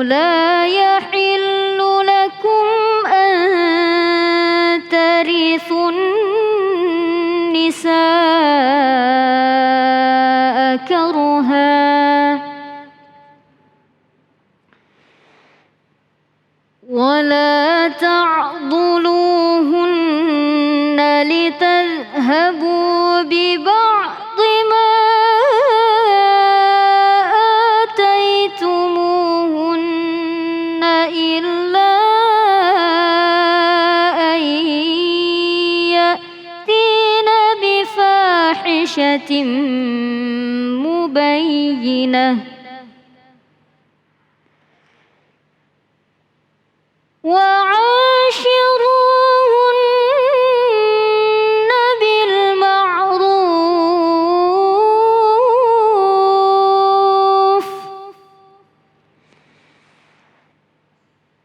لا يحل لكم أن ترثوا النساء كرها ولا تعضلوهن لتذهبوا ببعض ما آتيتموهن إلا أن يأتين بفاحشة مبينة وعاشروهن بالمعروف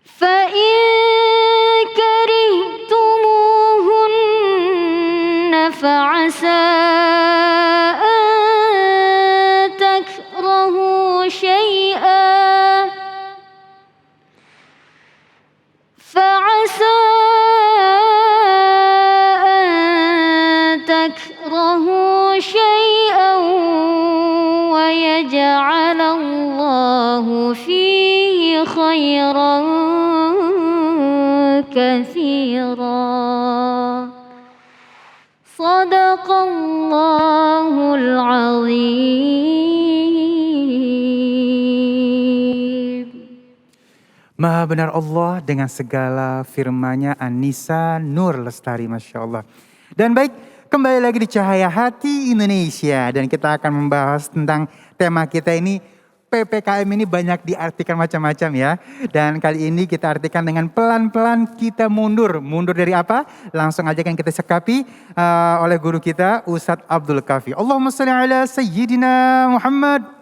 فإن كرهتموهن فعسى أن تكرهوا شيئا ويجعل الله فيه خيرا كثيرا صدق الله العظيم. Maha benar Allah dengan segala firman-Nya. An-Nisa Nur Lestari, Masya Allah. Dan baik, kembali lagi di Cahaya Hati Indonesia. Dan kita akan membahas tentang tema kita ini. PPKM ini banyak diartikan macam-macam ya. Dan kali ini kita artikan dengan pelan-pelan kita mundur. Mundur dari apa? Langsung aja kan kita sekapi oleh guru kita Ustadz Abdul Kafi. Allahumma sholli ala Sayyidina Muhammad.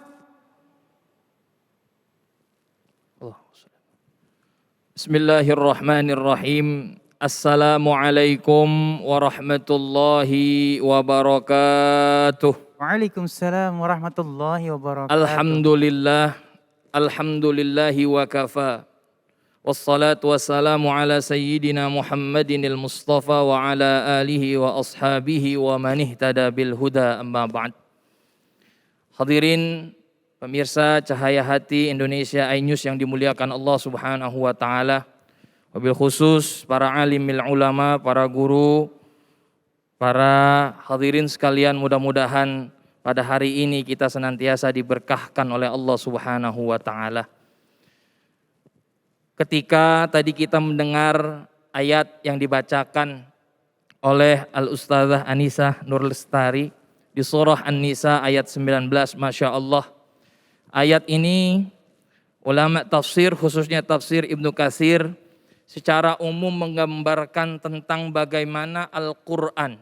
Bismillahirrahmanirrahim. Assalamualaikum warahmatullahi wabarakatuh. Waalaikumsalam warahmatullahi wabarakatuh. Alhamdulillahi wa kafa. Wassalatu wassalamu ala sayyidina Muhammadinil Mustafa wa ala alihi wa ashabihi wa man ihtada bil huda amma ba'd. Hadirin pemirsa Cahaya Hati Indonesia iNews yang dimuliakan Allah Subhanahu wa taala. Wabil khusus para alimil ulama, para guru, para hadirin sekalian, mudah-mudahan pada hari ini kita senantiasa diberkahkan oleh Allah Subhanahu wa taala. Ketika tadi kita mendengar ayat yang dibacakan oleh Al-Ustadzah An-Nisa Nur Lestari di surah An-Nisa ayat 19, Masya Allah. Ayat ini ulama tafsir, khususnya tafsir Ibnu Katsir, secara umum menggambarkan tentang bagaimana Al-Quran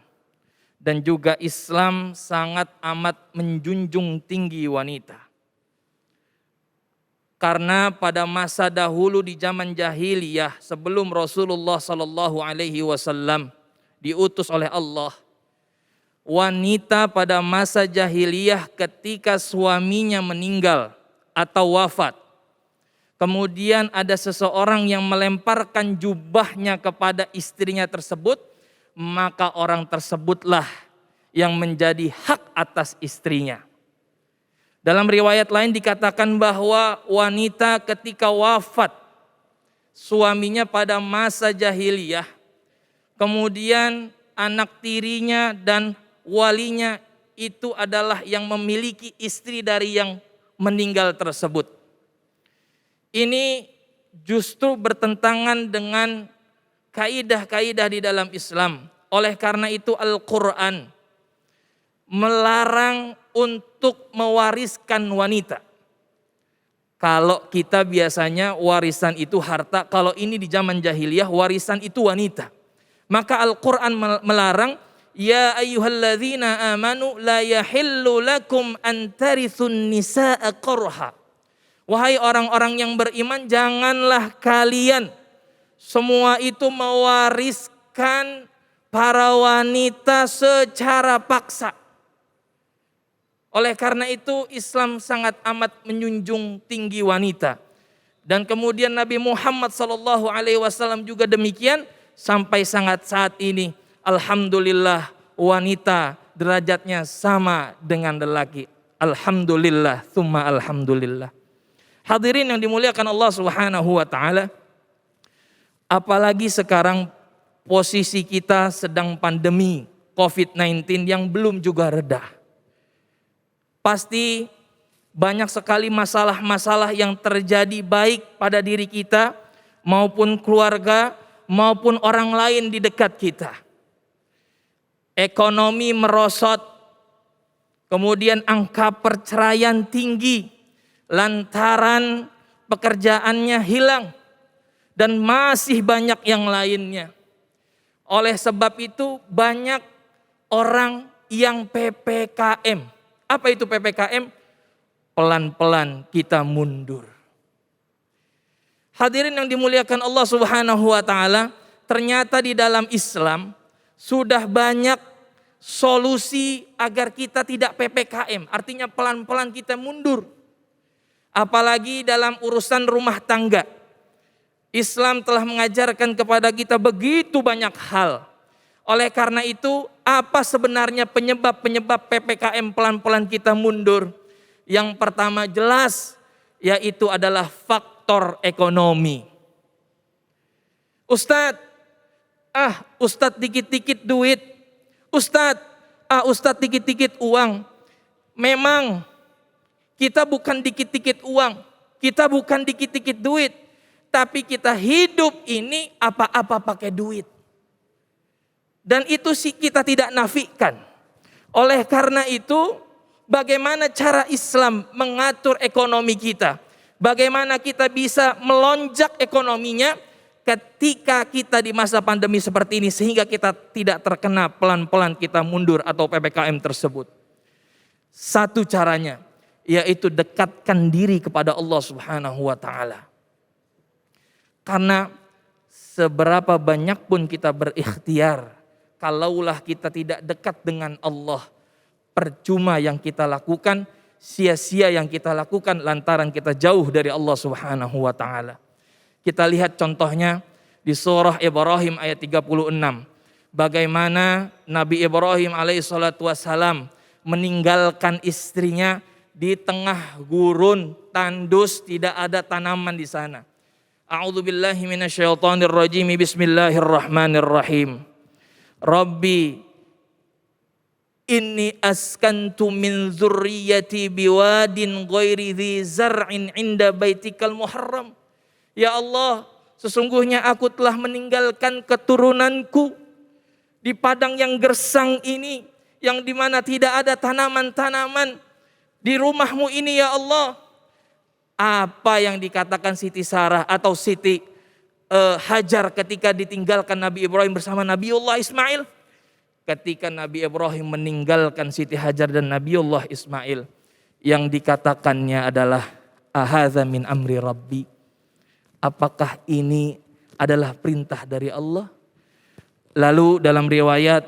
dan juga Islam sangat amat menjunjung tinggi wanita. Karena pada masa dahulu di zaman jahiliyah sebelum Rasulullah SAW diutus oleh Allah, wanita pada masa jahiliyah ketika suaminya meninggal atau wafat, kemudian ada seseorang yang melemparkan jubahnya kepada istrinya tersebut, maka orang tersebutlah yang menjadi hak atas istrinya. Dalam riwayat lain dikatakan bahwa wanita ketika wafat suaminya pada masa jahiliyah, kemudian anak tirinya dan walinya itu adalah yang memiliki istri dari yang meninggal tersebut. Ini justru bertentangan dengan kaidah-kaidah di dalam Islam. Oleh karena itu Al-Quran melarang untuk mewariskan wanita. Kalau kita biasanya warisan itu harta, kalau ini di zaman jahiliyah warisan itu wanita. Maka Al-Quran melarang, ya ayyuhalladzina amanu la yahillu lakum an tarithun nisaa qarha. Wahai orang-orang yang beriman, janganlah kalian semua itu mewariskan para wanita secara paksa. Oleh karena itu Islam sangat amat menjunjung tinggi wanita. Dan kemudian Nabi Muhammad SAW juga demikian sampai saat ini. Alhamdulillah wanita derajatnya sama dengan lelaki. Alhamdulillah, tsumma alhamdulillah. Hadirin yang dimuliakan Allah Subhanahu wa taala, apalagi sekarang posisi kita sedang pandemi COVID-19 yang belum juga reda. Pasti banyak sekali masalah-masalah yang terjadi baik pada diri kita maupun keluarga maupun orang lain di dekat kita. Ekonomi merosot, kemudian angka perceraian tinggi lantaran pekerjaannya hilang, dan masih banyak yang lainnya. Oleh sebab itu banyak orang yang PPKM. Apa itu PPKM? Pelan-pelan kita mundur. Hadirin yang dimuliakan Allah Subhanahu wa taala, ternyata di dalam Islam sudah banyak solusi agar kita tidak PPKM, artinya pelan-pelan kita mundur. Apalagi dalam urusan rumah tangga. Islam telah mengajarkan kepada kita begitu banyak hal. Oleh karena itu, apa sebenarnya penyebab-penyebab PPKM pelan-pelan kita mundur? Yang pertama jelas, yaitu adalah faktor ekonomi. Ustadz dikit-dikit duit. Ustadz dikit-dikit uang. Memang kita bukan dikit-dikit uang, kita bukan dikit-dikit duit, tapi kita hidup ini apa-apa pakai duit. Dan itu sih kita tidak nafikan. Oleh karena itu, bagaimana cara Islam mengatur ekonomi kita? Bagaimana kita bisa melonjak ekonominya ketika kita di masa pandemi seperti ini sehingga kita tidak terkena pelan-pelan kita mundur atau PPKM tersebut? Satu caranya, yaitu dekatkan diri kepada Allah Subhanahu wa taala. Karena seberapa banyak pun kita berikhtiar, kalaulah kita tidak dekat dengan Allah, percuma yang kita lakukan, sia-sia yang kita lakukan lantaran kita jauh dari Allah Subhanahu wa taala. Kita lihat contohnya di surah Ibrahim ayat 36. Bagaimana Nabi Ibrahim alaihissalatu wassalam meninggalkan istrinya di tengah gurun tandus, tidak ada tanaman di sana. A'udzubillahi minasyaitonirrajim. Bismillahirrahmanirrahim. Rabbi inni askantu min dzurriyyati biwadin ghairi dzi zar'in 'inda baitikal muharram. Ya Allah, sesungguhnya aku telah meninggalkan keturunanku di padang yang gersang ini, yang dimana tidak ada tanaman-tanaman di rumahmu ini ya Allah. Apa yang dikatakan Siti Sarah atau Siti Hajar ketika ditinggalkan Nabi Ibrahim bersama Nabiullah Ismail? Ketika Nabi Ibrahim meninggalkan Siti Hajar dan Nabiullah Ismail, yang dikatakannya adalah ahadza min amri rabbi. Apakah ini adalah perintah dari Allah? Lalu dalam riwayat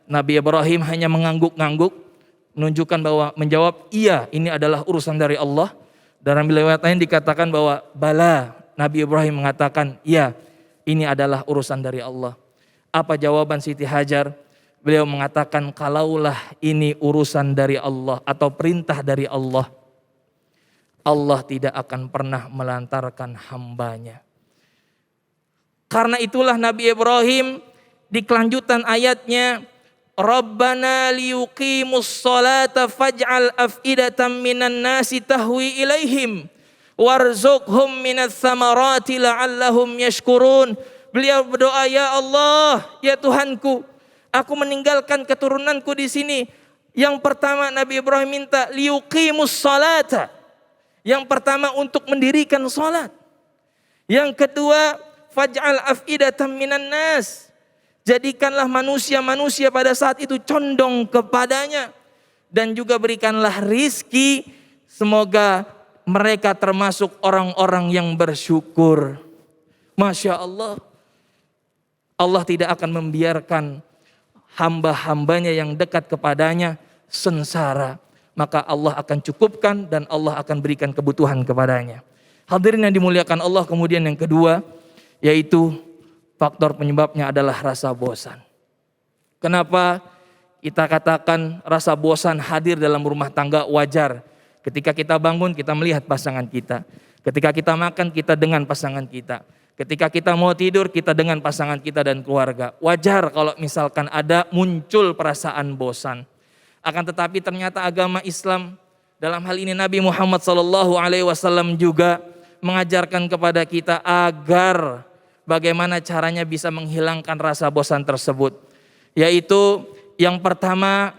Nabi Ibrahim hanya mengangguk-ngangguk, menunjukkan bahwa menjawab iya, ini adalah urusan dari Allah. Dalam riwayat lain dikatakan bahwa bala, Nabi Ibrahim mengatakan iya, ini adalah urusan dari Allah. Apa jawaban Siti Hajar? Beliau mengatakan kalaulah ini urusan dari Allah atau perintah dari Allah, Allah tidak akan pernah melantarkan hambanya. Karena itulah Nabi Ibrahim di kelanjutan ayatnya, Rabbana liyuqimus sholata faj'al af'idatan minan nasi tahwi ilaihim warzuqhum minats tsamarati la'allahum yashkurun. Beliau berdoa, ya Allah, ya Tuhanku, aku meninggalkan keturunanku di sini. Yang pertama Nabi Ibrahim minta liyuqimus sholata. Yang pertama untuk mendirikan salat. Yang kedua faj'al af'idatan minan nas. Jadikanlah manusia-manusia pada saat itu condong kepadanya. Dan juga berikanlah rizki. Semoga mereka termasuk orang-orang yang bersyukur. Masya Allah. Allah tidak akan membiarkan hamba-hambanya yang dekat kepadanya sengsara. Maka Allah akan cukupkan dan Allah akan berikan kebutuhan kepadanya. Hadirin yang dimuliakan Allah, kemudian yang kedua yaitu faktor penyebabnya adalah rasa bosan. Kenapa kita katakan rasa bosan hadir dalam rumah tangga? Wajar. Ketika kita bangun kita melihat pasangan kita. Ketika kita makan kita dengan pasangan kita. Ketika kita mau tidur kita dengan pasangan kita dan keluarga. Wajar kalau misalkan ada muncul perasaan bosan. Akan tetapi ternyata agama Islam, dalam hal ini Nabi Muhammad SAW juga mengajarkan kepada kita agar bagaimana caranya bisa menghilangkan rasa bosan tersebut. Yaitu yang pertama,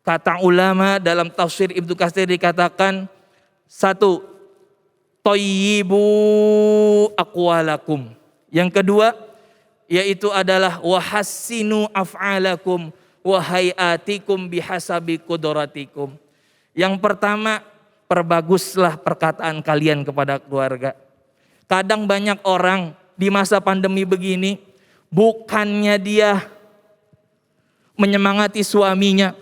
kata ulama dalam tafsir Ibnu Katsir dikatakan, satu, thayyibu aqwalakum. Yang kedua yaitu adalah wahassinu af'alakum wa hayatikum bihasabi qudratikum. Yang pertama, perbaguslah perkataan kalian kepada keluarga. Kadang banyak orang di masa pandemi begini, bukannya dia menyemangati suaminya,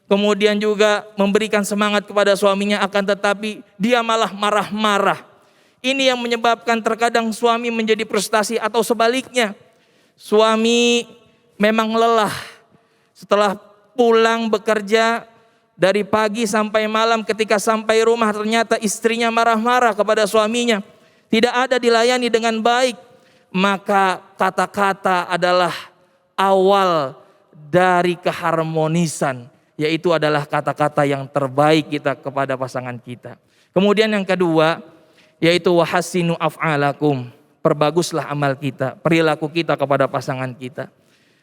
kemudian juga memberikan semangat kepada suaminya, akan tetapi dia malah marah-marah. Ini yang menyebabkan terkadang suami menjadi frustasi, atau sebaliknya, suami memang lelah setelah pulang bekerja dari pagi sampai malam, ketika sampai rumah ternyata istrinya marah-marah kepada suaminya, tidak ada dilayani dengan baik. Maka kata-kata adalah awal dari keharmonisan, yaitu adalah kata-kata yang terbaik kita kepada pasangan kita. Kemudian yang kedua yaitu wahassinu af'alakum, perbaguslah amal kita, perilaku kita kepada pasangan kita.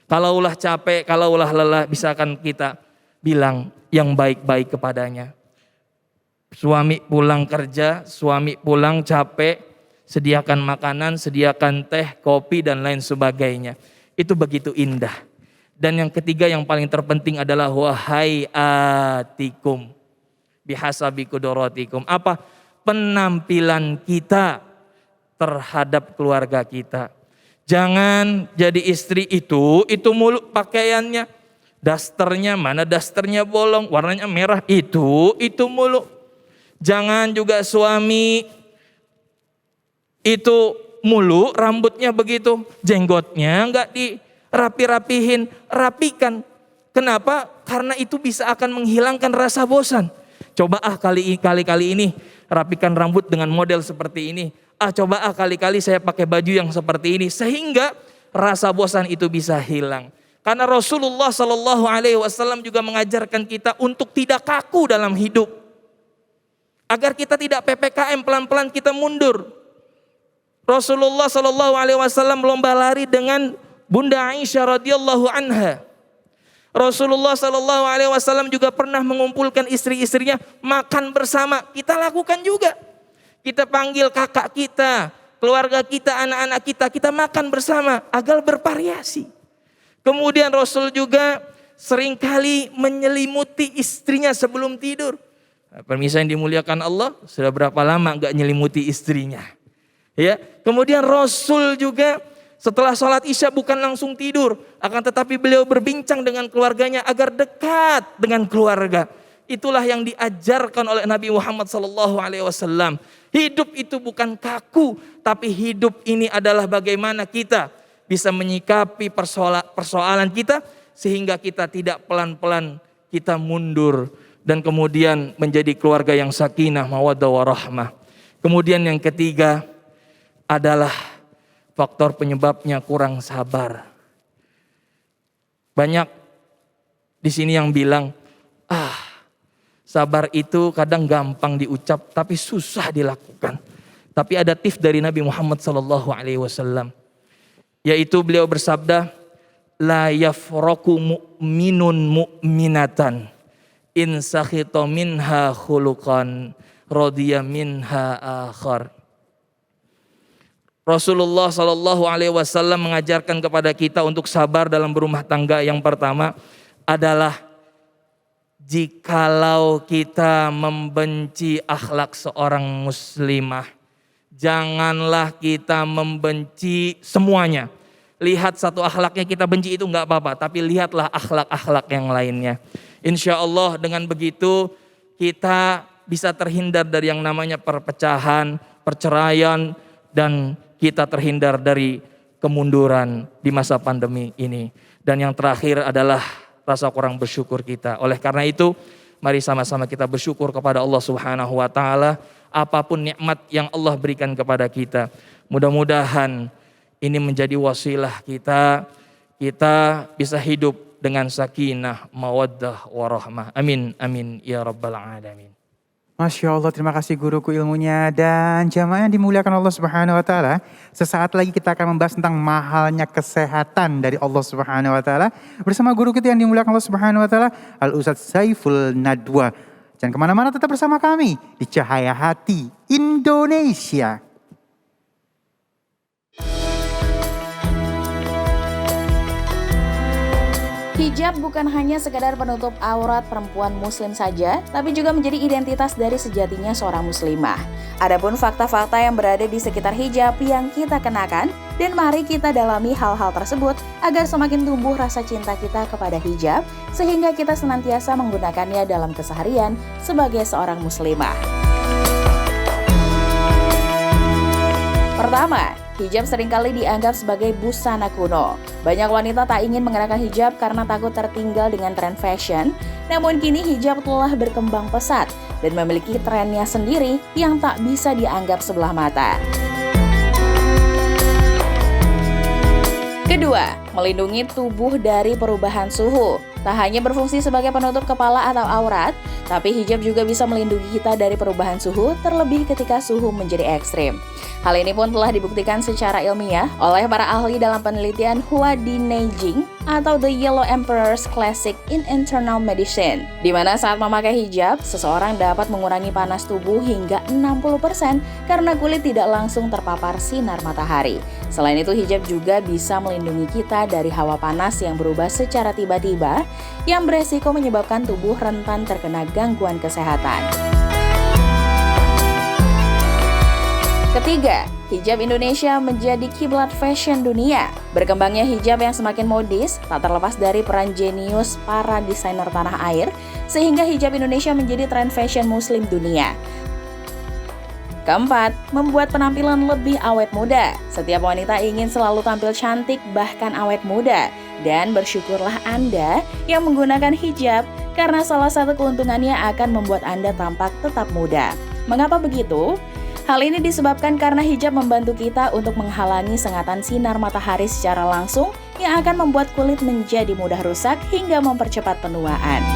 Kalaulah capek, kalaulah lelah, bisakan kita bilang yang baik-baik kepadanya. Suami pulang kerja, suami pulang capek, sediakan makanan, sediakan teh, kopi dan lain sebagainya. Itu begitu indah. Dan yang ketiga yang paling terpenting adalah wahayatikum bihasabi qudratikum. Apa? Penampilan kita terhadap keluarga kita. Jangan jadi istri itu mulu pakaiannya, dasternya mana dasternya bolong, warnanya merah, itu mulu. Jangan juga suami itu mulu rambutnya begitu, jenggotnya enggak dirapi-rapihin, rapikan. Kenapa? Karena itu bisa akan menghilangkan rasa bosan. Coba kali ini rapikan rambut dengan model seperti ini. Coba kali-kali saya pakai baju yang seperti ini, sehingga rasa bosan itu bisa hilang. Karena Rasulullah SAW juga mengajarkan kita untuk tidak kaku dalam hidup, agar kita tidak PPKM, pelan-pelan kita mundur. Rasulullah SAW lomba lari dengan Bunda Aisyah radhiyallahu anha. Rasulullah SAW juga pernah mengumpulkan istri-istrinya makan bersama. Kita lakukan juga. Kita panggil kakak kita, keluarga kita, anak-anak kita makan bersama agar bervariasi. Kemudian Rasul juga seringkali menyelimuti istrinya sebelum tidur. Pemirsa yang dimuliakan Allah, sudah berapa lama enggak nyelimuti istrinya? Ya, kemudian Rasul juga setelah sholat Isya bukan langsung tidur, akan tetapi beliau berbincang dengan keluarganya agar dekat dengan keluarga. Itulah yang diajarkan oleh Nabi Muhammad SAW. Hidup itu bukan kaku, tapi hidup ini adalah bagaimana kita bisa menyikapi persoalan kita, sehingga kita tidak pelan-pelan kita mundur dan kemudian menjadi keluarga yang sakinah, mawaddah warahmah. Kemudian yang ketiga adalah faktor penyebabnya kurang sabar. Banyak di sini yang bilang, sabar itu kadang gampang diucap tapi susah dilakukan. Tapi ada tips dari Nabi Muhammad SAW, yaitu beliau bersabda, la yafraku mu'minun mu'minatan in sakhita minha khuluqan radiya minha akhar. Rasulullah SAW mengajarkan kepada kita untuk sabar dalam berumah tangga. Yang pertama adalah jikalau kita membenci akhlak seorang muslimah, janganlah kita membenci semuanya. Lihat satu akhlaknya kita benci itu enggak apa-apa, tapi lihatlah akhlak-akhlak yang lainnya. Insya Allah dengan begitu kita bisa terhindar dari yang namanya perpecahan, perceraian, dan kita terhindar dari kemunduran di masa pandemi ini. Dan yang terakhir adalah rasa kurang bersyukur kita. Oleh karena itu, mari sama-sama kita bersyukur kepada Allah Subhanahu wa taala apapun nikmat yang Allah berikan kepada kita. Mudah-mudahan ini menjadi wasilah kita bisa hidup dengan sakinah, mawaddah, warahmah. Amin, amin, ya rabbal alamin. Masya Allah, terima kasih guruku ilmunya. Dan jamaah yang dimuliakan Allah Subhanahu wa taala, sesaat lagi kita akan membahas tentang mahalnya kesehatan dari Allah Subhanahu wa taala bersama guru kita yang dimuliakan Allah Subhanahu wa taala, Al Ustadz Saiful Nadwa. Jangan kemana-mana, tetap bersama kami di Cahaya Hati Indonesia. Hijab bukan hanya sekadar penutup aurat perempuan muslim saja, tapi juga menjadi identitas dari sejatinya seorang muslimah. Adapun fakta-fakta yang berada di sekitar hijab yang kita kenakan, dan mari kita dalami hal-hal tersebut agar semakin tumbuh rasa cinta kita kepada hijab, sehingga kita senantiasa menggunakannya dalam keseharian sebagai seorang muslimah. Pertama, hijab seringkali dianggap sebagai busana kuno. Banyak wanita tak ingin mengenakan hijab karena takut tertinggal dengan tren fashion. Namun kini hijab telah berkembang pesat dan memiliki trennya sendiri yang tak bisa dianggap sebelah mata. Kedua, melindungi tubuh dari perubahan suhu. Tak hanya berfungsi sebagai penutup kepala atau aurat, tapi hijab juga bisa melindungi kita dari perubahan suhu, terlebih ketika suhu menjadi ekstrim. Hal ini pun telah dibuktikan secara ilmiah oleh para ahli dalam penelitian Hua Di Neijing atau The Yellow Emperor's Classic in Internal Medicine, di mana saat memakai hijab, seseorang dapat mengurangi panas tubuh hingga 60% karena kulit tidak langsung terpapar sinar matahari. Selain itu, hijab juga bisa melindungi kita dari hawa panas yang berubah secara tiba-tiba, yang beresiko menyebabkan tubuh rentan terkena gangguan kesehatan. Ketiga, hijab Indonesia menjadi kiblat fashion dunia. Berkembangnya hijab yang semakin modis tak terlepas dari peran jenius para desainer tanah air, sehingga hijab Indonesia menjadi tren fashion muslim dunia. Keempat, membuat penampilan lebih awet muda. Setiap wanita ingin selalu tampil cantik, bahkan awet muda. Dan bersyukurlah Anda yang menggunakan hijab, karena salah satu keuntungannya akan membuat Anda tampak tetap muda. Mengapa begitu? Hal ini disebabkan karena hijab membantu kita untuk menghalangi sengatan sinar matahari secara langsung yang akan membuat kulit menjadi mudah rusak hingga mempercepat penuaan.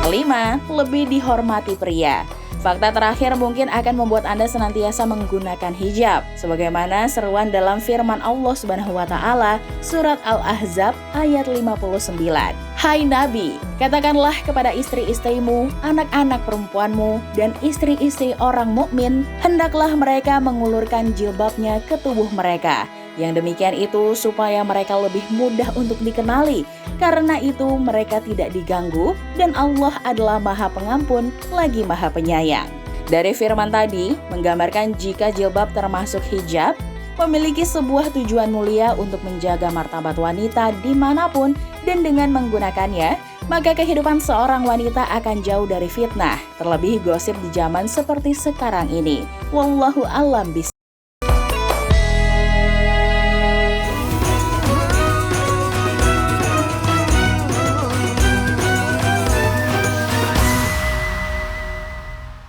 Kelima, lebih dihormati pria. Fakta terakhir mungkin akan membuat Anda senantiasa menggunakan hijab, sebagaimana seruan dalam firman Allah Subhanahu wa taala surat Al-Ahzab ayat 59. Hai Nabi, katakanlah kepada istri-istrimu, anak-anak perempuanmu, dan istri-istri orang mukmin, hendaklah mereka mengulurkan jilbabnya ke tubuh mereka. Yang demikian itu supaya mereka lebih mudah untuk dikenali, karena itu mereka tidak diganggu, dan Allah adalah Maha Pengampun lagi Maha Penyayang. Dari firman tadi, menggambarkan jika jilbab termasuk hijab, memiliki sebuah tujuan mulia untuk menjaga martabat wanita dimanapun, dan dengan menggunakannya, maka kehidupan seorang wanita akan jauh dari fitnah, terlebih gosip di zaman seperti sekarang ini. Wallahu a'lam bishawab.